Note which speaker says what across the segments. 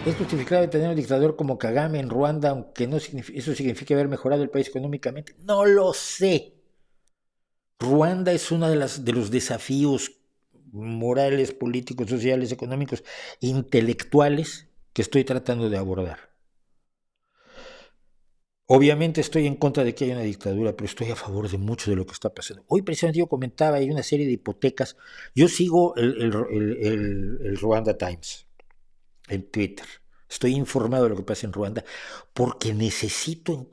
Speaker 1: ¿Es justificable tener un dictador como Kagame en Ruanda, aunque no eso signifique haber mejorado el país económicamente? No lo sé. Ruanda es uno de los desafíos morales, políticos, sociales, económicos, intelectuales que estoy tratando de abordar. Obviamente estoy en contra de que haya una dictadura, pero estoy a favor de mucho de lo que está pasando. Hoy precisamente yo comentaba, hay una serie de hipotecas. Yo sigo el Rwanda Times en Twitter. Estoy informado de lo que pasa en Ruanda porque necesito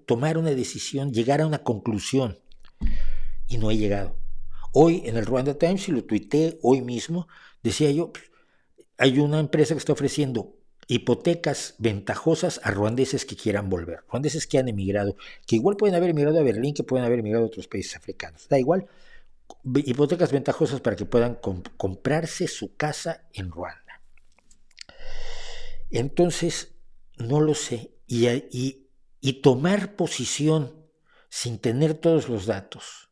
Speaker 1: tomar una decisión, llegar a una conclusión y no he llegado. Hoy en el Rwanda Times, y lo tuiteé hoy mismo, decía yo, hay una empresa que está ofreciendo hipotecas ventajosas a ruandeses que quieran volver, ruandeses que han emigrado, que igual pueden haber emigrado a Berlín, que pueden haber emigrado a otros países africanos, da igual, hipotecas ventajosas para que puedan comprarse su casa en Ruanda. Entonces, no lo sé, y tomar posición sin tener todos los datos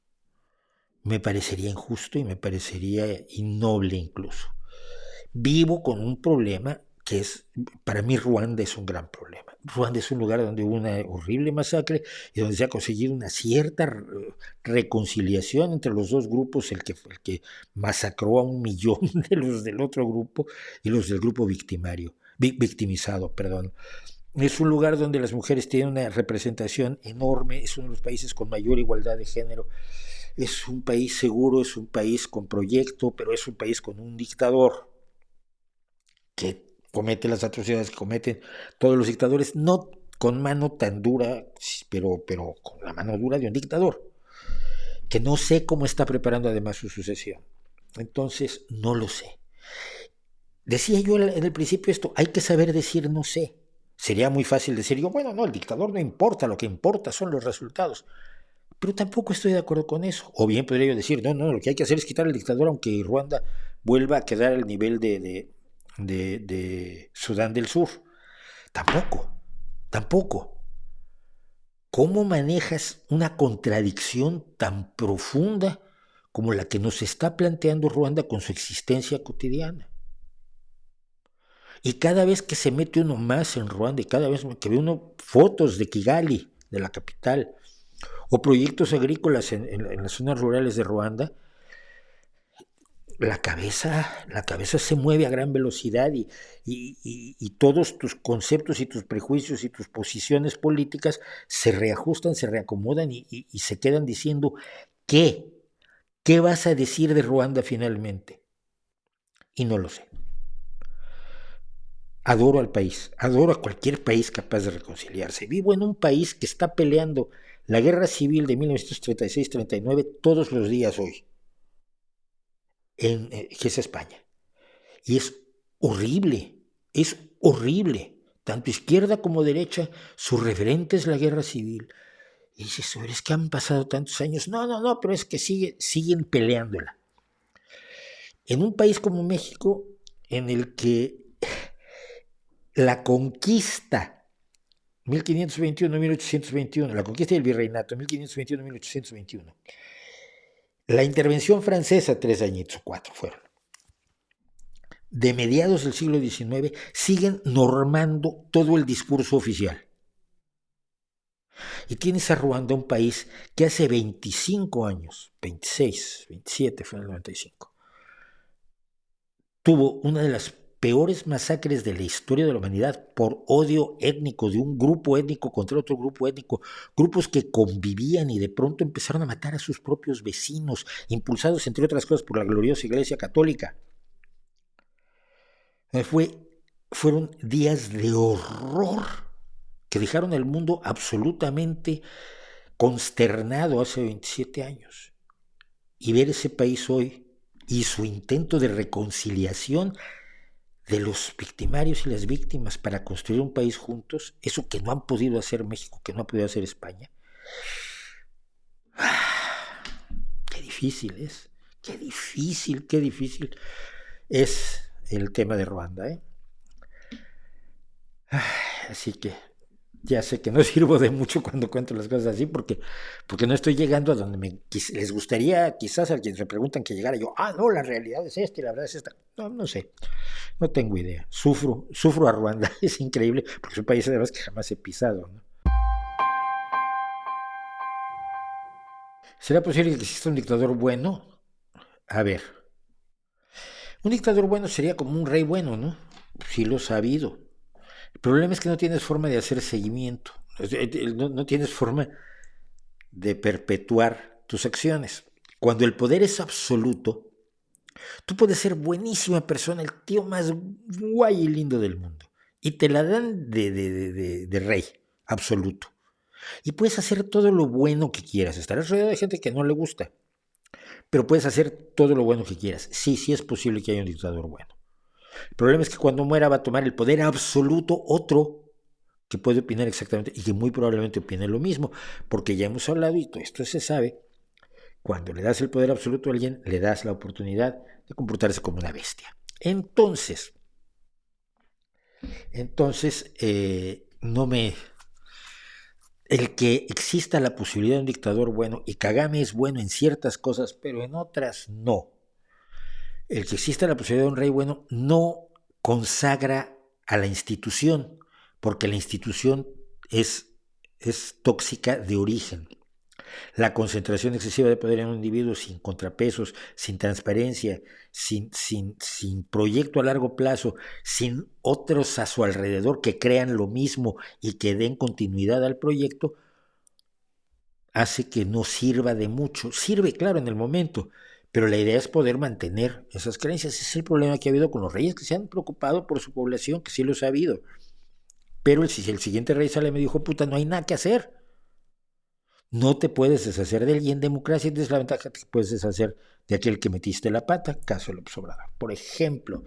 Speaker 1: me parecería injusto y me parecería innoble incluso. Vivo con un problema que es, para mí Ruanda es un gran problema. Ruanda es un lugar donde hubo una horrible masacre y donde se ha conseguido una cierta reconciliación entre los dos grupos, el que masacró a 1 millón de los del otro grupo y los del grupo victimizado, perdón. Es un lugar donde las mujeres tienen una representación enorme, es uno de los países con mayor igualdad de género, es un país seguro, es un país con proyecto, pero es un país con un dictador que comete las atrocidades que cometen todos los dictadores, no con mano tan dura, pero con la mano dura de un dictador, que no sé cómo está preparando además su sucesión. Entonces, no lo sé. Decía yo en el principio esto, hay que saber decir no sé. Sería muy fácil decir yo, bueno, no, el dictador no importa, lo que importa son los resultados. Pero tampoco estoy de acuerdo con eso. O bien podría yo decir, no, no, lo que hay que hacer es quitar al dictador aunque Ruanda vuelva a quedar al nivel de Sudán del Sur. Tampoco, tampoco. ¿Cómo manejas una contradicción tan profunda como la que nos está planteando Ruanda con su existencia cotidiana? Y cada vez que se mete uno más en Ruanda y cada vez que ve uno fotos de Kigali, de la capital, o proyectos agrícolas en las zonas rurales de Ruanda, la cabeza se mueve a gran velocidad y todos tus conceptos y tus prejuicios y tus posiciones políticas se reajustan, se reacomodan y se quedan diciendo, ¿qué? ¿Qué vas a decir de Ruanda finalmente? Y no lo sé. Adoro al país, adoro a cualquier país capaz de reconciliarse. Vivo en un país que está peleando la guerra civil de 1936-39 todos los días hoy, que es España. Y es horrible. Tanto izquierda como derecha, su referente es la guerra civil. Y dices, es que han pasado tantos años. No, no, no, pero es que siguen peleándola. En un país como México, en el que la conquista 1521-1821, la conquista del virreinato 1521-1821, la intervención francesa 3 añitos, 4 fueron, de mediados del siglo XIX, siguen normando todo el discurso oficial. Y tienes a Ruanda, un país que hace 25 años, 26, 27 fue en el 95, tuvo una de las peores masacres de la historia de la humanidad por odio étnico de un grupo étnico contra otro grupo étnico, grupos que convivían y de pronto empezaron a matar a sus propios vecinos, impulsados entre otras cosas por la gloriosa Iglesia Católica. Fueron días de horror que dejaron al mundo absolutamente consternado hace 27 años. Y ver ese país hoy y su intento de reconciliación de los victimarios y las víctimas para construir un país juntos, eso que no han podido hacer México, que no ha podido hacer España. Qué difícil es, qué difícil es el tema de Ruanda, ¿eh? Así que Ya sé que no sirvo de mucho cuando cuento las cosas así porque no estoy llegando a donde les gustaría, quizás a quienes me preguntan que llegara yo, no, la realidad es esta y la verdad es esta. No, no sé, no tengo idea. Sufro a Ruanda, es increíble, porque es un país además que jamás he pisado, ¿no? ¿Será posible que exista un dictador bueno? A ver, un dictador bueno sería como un rey bueno, ¿no? Sí lo he sabido. El problema es que no tienes forma de hacer seguimiento, no tienes forma de perpetuar tus acciones. Cuando el poder es absoluto, tú puedes ser buenísima persona, el tío más guay y lindo del mundo, y te la dan de rey absoluto. Y puedes hacer todo lo bueno que quieras. Estarás rodeado de gente que no le gusta, pero puedes hacer todo lo bueno que quieras. Sí, sí es posible que haya un dictador bueno. El problema es que cuando muera va a tomar el poder absoluto otro que puede opinar exactamente y que muy probablemente opine lo mismo, porque ya hemos hablado y todo esto se sabe. Cuando le das el poder absoluto a alguien, le das la oportunidad de comportarse como una bestia. Entonces, no me... El que exista la posibilidad de un dictador bueno, y Kagame es bueno en ciertas cosas, pero en otras no. El que exista la posibilidad de un rey bueno no consagra a la institución, porque la institución es tóxica de origen. La concentración excesiva de poder en un individuo sin contrapesos, sin transparencia, sin proyecto a largo plazo, sin otros a su alrededor que crean lo mismo y que den continuidad al proyecto, hace que no sirva de mucho. Sirve, claro, en el momento, pero la idea es poder mantener esas creencias. Ese es el problema que ha habido con los reyes, que se han preocupado por su población, que sí lo ha habido. Pero si el siguiente rey sale y me dijo, puta, no hay nada que hacer. No te puedes deshacer de él, y en democracia tienes la ventaja que te puedes deshacer de aquel que metiste la pata, caso López Obrador, por ejemplo.